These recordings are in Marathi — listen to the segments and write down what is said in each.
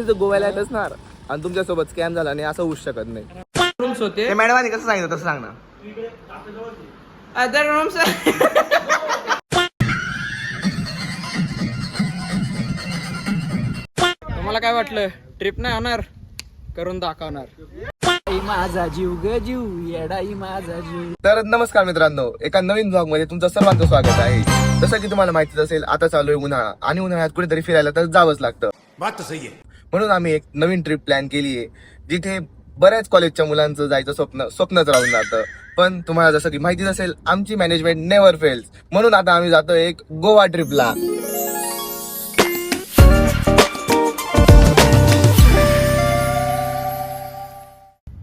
तुम्ही जर गोव्याला येत असणार आणि तुमच्यासोबत स्कॅम झाला नाही असं होऊ शकत नाही. रूम्स होते मॅडमांनी कसं सांगितलं तसं सांग ना. Other rooms. तुम्हाला काय वाटलं ट्रिप नाही होणार? करून दाखवणार. माझा जीव ग जीव येडाई माझा जीव. तर नमस्कार मित्रांनो, एका नवीन ब्लॉग मध्ये तुमचं सर्वांचं स्वागत आहे. जसं की तुम्हाला माहितीच असेल, आता चालू आहे उन्हाळा आणि उन्हाळ्यात कुठेतरी फिरायला तर जावंच लागतं. बात तर सही आहे. म्हणून आम्ही एक नवीन ट्रिप प्लॅन केली आहे, जिथे बऱ्याच कॉलेजच्या मुलांचं जायचं स्वप्नच राहून जातं. पण तुम्हाला जसं की माहितीच असेल, आमची मॅनेजमेंट नेव्हर फेल्स. म्हणून आता आम्ही जातो एक गोवा ट्रिपला.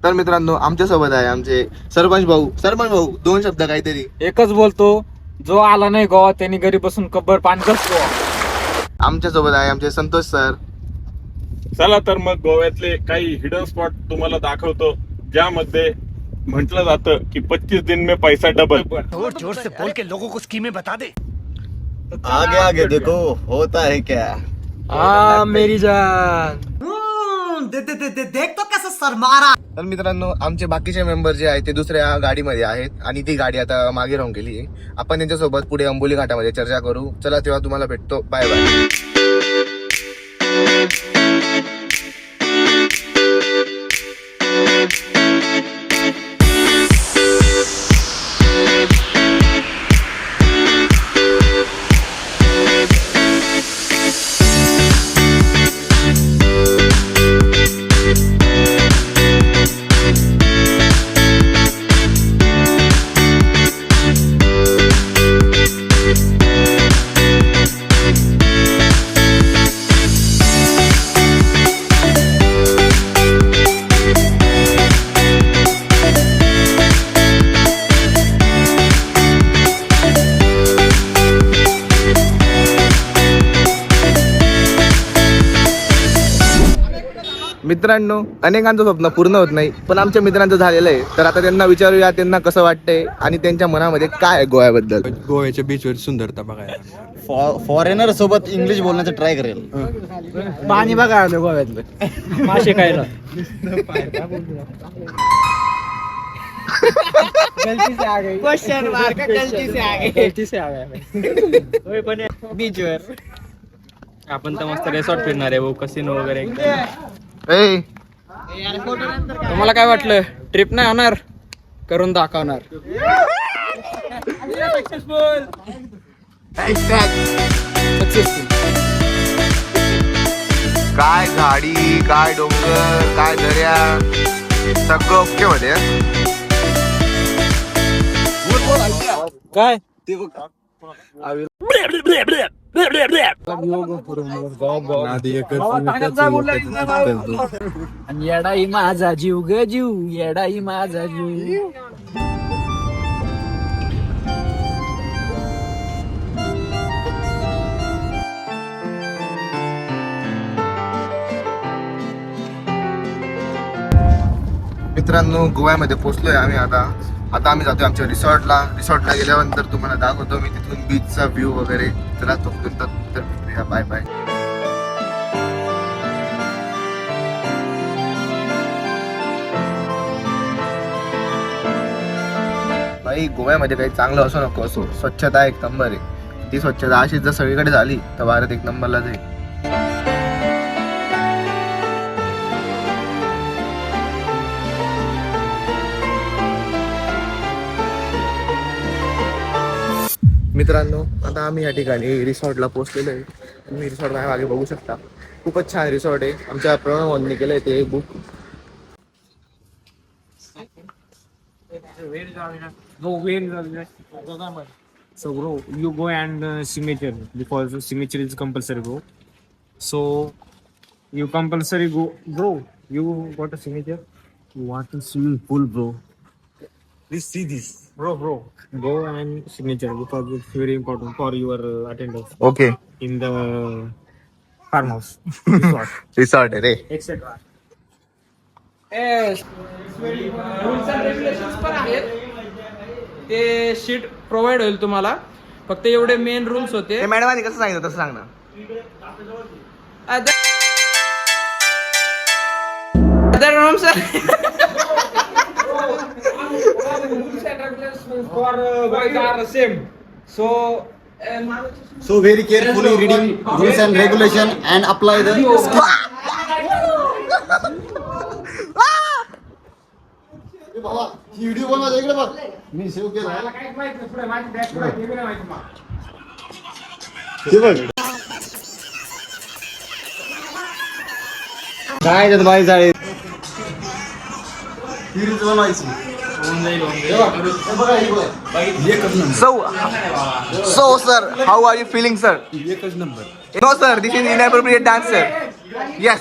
तर मित्रांनो, आमच्या सोबत आहे आमचे सरपंच भाऊ. सरपंच भाऊ, दोन शब्द काहीतरी. एकच बोलतो, जो आला नाही गोवा त्यांनी घरी बसून कब्बर पाणी कसतो. आमच्या सोबत आहे आमचे संतोष सर. चला तर मग गोव्यातले काही हिडन स्पॉट तुम्हाला दाखवतो, ज्यामध्ये म्हटलं जातं की 25 दिन में पैसा डबल. जोर से बोल के लोगों को स्कीमें बता दे. आगे आगे देखो होता है क्या. हा मेरी जान. देख तो कैसा सर मारा. तर मित्रांनो, आमचे बाकीचे मेंबर जे आहेत ते दुसऱ्या गाडीमध्ये आहेत आणि ती गाडी आता मागे राहून गेली आहे. आपण त्यांच्यासोबत पुढे अंबोली घाटामध्ये चर्चा करू. चला तेव्हा तुम्हाला भेटतो. Bye bye. मित्रांनो, अनेकांचं स्वप्न पूर्ण होत नाही, पण आमच्या मित्रांचं झालेलं आहे. तर आता त्यांना विचारूया त्यांना कसं वाटतंय आणि त्यांच्या मनामध्ये काय आहे गोव्याबद्दल. गोव्याच्या बीचवर सुंदरता बघायला. फॉरेनर सोबत इंग्लिश बोलण्याचा ट्राय करेल. पाणी बघा गोव्यातलं. मासे खायला. बीचवर आपण तर मस्त रिसॉर्ट फिरणार आहे, कसिनो वगैरे. तुम्हाला काय वाटलं ट्रिप नाही होणार? करून दाखवणार. काय झाडी, काय डोंगर, काय दर्या, सगळं ओके मध्ये. काय येडाई माझा जीव ग जीव येडाई माझा जीव. मित्रांनो, गोव्यामध्ये पोहोचलोय आम्ही आता आम्ही जातोय आमच्या रिसॉर्टला गेल्यानंतर तुम्हाला दाखवतो मी तिथून बीचचा व्ह्यू वगैरे. चला तोपर्यंत भेटूया. Bye bye. भाई, गोव्यामध्ये काही चांगलं असो नको असो, स्वच्छता एक नंबर आहे. ती स्वच्छता अशीच जर सगळीकडे झाली तर भारत एक नंबरला जाईल. मित्रांनो, आता आम्ही या ठिकाणी रिसॉर्टला पोहोचलेलो आहे. तुम्ही रिसॉर्ट माझ्या मागे बघू शकता. खूपच छान रिसॉर्ट आहे. आमच्या प्रणवांनी केलंय ते book. So bro, you go and signature because signature is compulsory, bro. So you compulsory go, bro. You got a signature. You want a swimming pool, bro. Please see this, bro. Go and signature because it's very important for your attendance okay. in the farmhouse. Resort आहे रे. Etc. रूल्स अँड रेग्युलेशन्स पण आहेत. ते शीट प्रोव्हाइड होईल तुम्हाला. फक्त एवढे मेन रूल्स होते. मॅडमांनी कसं सांगितलं तसं सांग ना. Other rooms are for boys are same. So So very carefully reading rules and regulation and apply the video बनवा इकडे बघ मी सेव्ह केला काहीच माहित नाही पुढे माझी बॅग पुढे ते बी नाही माहित मला. हे बघ काय त्यात माहिती झाले सिरीज बनवायची so sir, how are you feeling, sir? No sir, this is inappropriate dance, sir. Yes.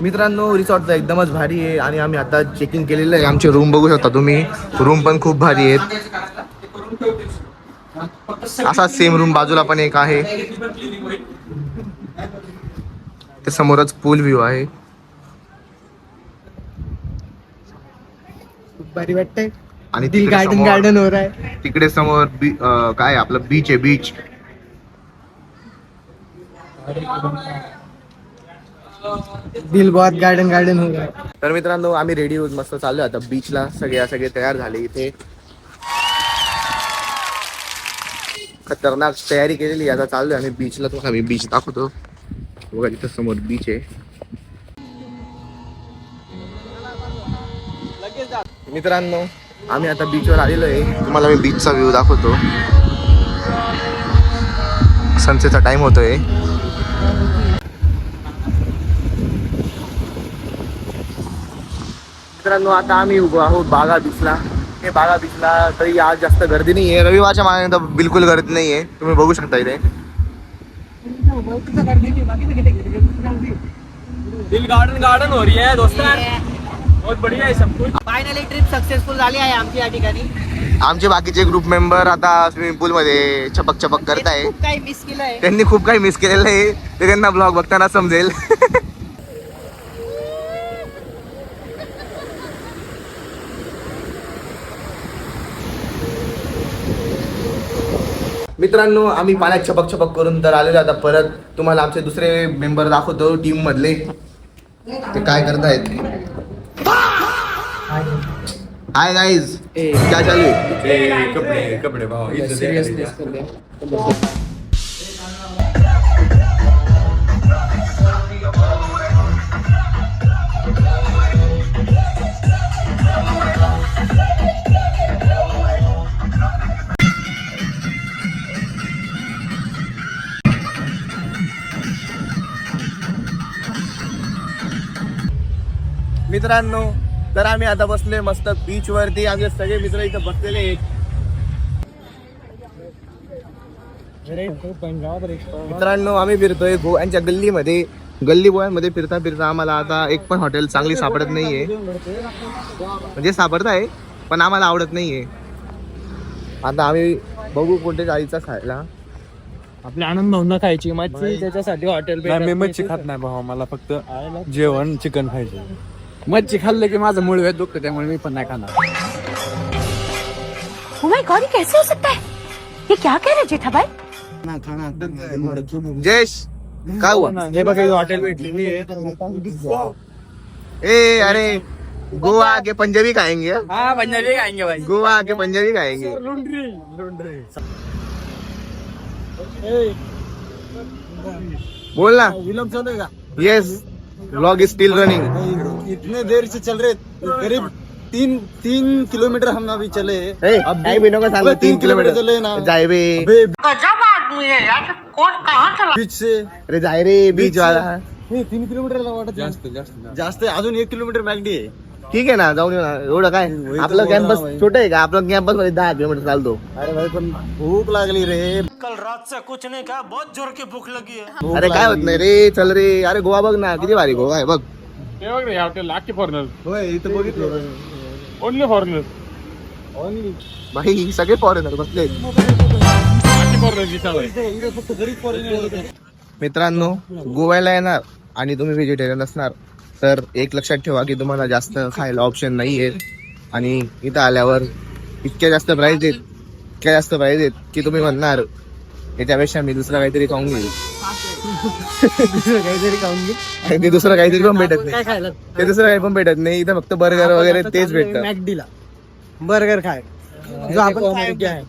मित्रांनो रिसॉर्टचा एकदमच भारी आहे आणि आम्ही आता चेकिंग केलेलं आहे. आमचे रूम बघू शकता तुम्ही, रूम पण खूप भारी आहेत. असा सेम रूम बाजूला पण एक आहे. ते समोरच पूल व्ह्यू आहे. भारी वाटतंय. आणि दिल तिकडे गार्डन समोर- गार्डन हो रहा है. तिकडे समोर काय आपलं बीच आहे, बीच. दिल बहुत गार्डन गार्डन हो रहा है. तर मित्रांनो आम्ही रेडी होत मस्त चाललो आता बीचला. सगळे तयार झाले इथे. खतरनाक तयारी केलेली आता चाललोय आम्ही बीचला. तुम्हाला मी बीच दाखवतो. बघा तिथं समोर बीच आहे. मित्रांनो आम्ही आता बीचवर आलेलो आहे. तुम्हाला मी बीचचा व्ह्यू दाखवतो. सनसेटचा टाइम होतोय. मित्रांनो आता आम्ही उभो आहोत बागा बीचला. हे बागा बीचला तरी आज जास्त गर्दी नाही आहे. रविवारच्या मानाने तर बिलकुल गर्दी नाही आहे. तुम्ही बघू शकता इथे. दिल गार्डन गार्डन हो रही है दोस्तों. बहुत बढ़िया है सब कुछ. फायनली ट्रिप सक्सेसफुल झाली आहे आमची या ठिकाणी. आमचे बाकीचे ग्रुप मेंबर आता स्विमिंग पूल मध्ये चपक करत आहे. खूप काही मिस केलंय. त्यांनी खूप काही मिस केलेलं आहे. ते त्यांना ब्लॉग बघताना समजेल. मित्रांनो आम्ही पाण्यात चपक करून तर आलेलो. आता परत तुम्हाला आमचे दुसरे मेंबर दाखवतो टीम मधले. ते काय करतायत. हाय गाईज, काय चालू आहे. कपडे भाव मित्रांनो तर आम्ही आता बसले मस्त बीच वरती. आमचे सगळे मित्र इथं बसलेले आहेत. मित्रांनो आम्ही फिरतोय गोव्यांच्या गल्लीमध्ये. गल्ली गोव्यांमध्ये फिरता आम्हाला आता एक पण हॉटेल चांगली सापडत नाहीये. म्हणजे सापडत आहे पण आम्हाला आवडत नाहीये. आता आम्ही बघू कुठे जायचं खायला. आपल्या आनंद भावना खायची मच्छी, त्याच्यासाठी हॉटेल. मी मच्छी खात नाही भावा. मला फक्त जेवण चिकन खायचे. मच्छी खाल्लं की माझं मूळ वेळ दुखतं, त्यामुळे मी पण नाही खाणार. Oh my God, ये कैसे हो सकता है? ये क्या कह रहे जेठा भाई? जयेश काय हुआ. हे बघा हॉटेल भेटलेली आहे. ए अरे गोवा आके पंजाबी खाएंगे. हा पंजाबी खाएंगे भाई. गोवा आके पंजाबी खाएंगे. बोल ना. विलंब चालू आहे का. Yes vlog is still running. इतने देर से चल रहे करीब 3 किलोमीटर हम अभी चले. अब काय बिनो का सांग. 3 किलोमीटर चले ना. जाय बे. गजब आदमी है यार. कौन कहाँ चला? बीच से अरे जाय रे बीच वाला. नाही 3 किलोमीटर वाटत जास्त आहे. अजून 1 किलोमीटर मॅगडी आहे. ठीक आहे ना जाऊन येऊ ना. एवढं काय आपलं कॅम्पस छोटं आहे का. आपलं कॅम्पस मध्ये 10 किलोमीटर चालतो. अरे भाई पण भूक लागली रे. कल रात से कुछ नहीं कहा, बहुत जोर की भूख लगी है. अरे काय होत नाही रे. चल रे. अरे गोवा बघ ना किती भारी गोवा आहे बघ. हे बघ रे हॉटेल लाखी फॉरनर. होय इथं बघितलं. Only foreigner. भाई सगळे फॉरेनर बसले. लाखी फॉरनर दिसावं. इथं फक्त गरीब फॉरेनर. मित्रांनो गोव्याला येणार आणि तुम्ही व्हेजिटेरियन असणार तर एक लक्षात ठेवा की तुम्हाला जास्त खायला ऑप्शन नाही आहेत आणि इथं आल्यावर इतक्या जास्त प्राईज आहेत की तुम्ही म्हणणार याच्यापेक्षा मी दुसरं काहीतरी खाऊन घेईल. काहीतरी खाऊन घे. ते दुसरं काहीतरी पण भेटत काय नाही, खायला ते दुसरं काही पण भेटत नाही. इथं फक्त बर्गर वगैरे तेच भेटतं. मॅकडीला बर्गर खाय जो आपण खाय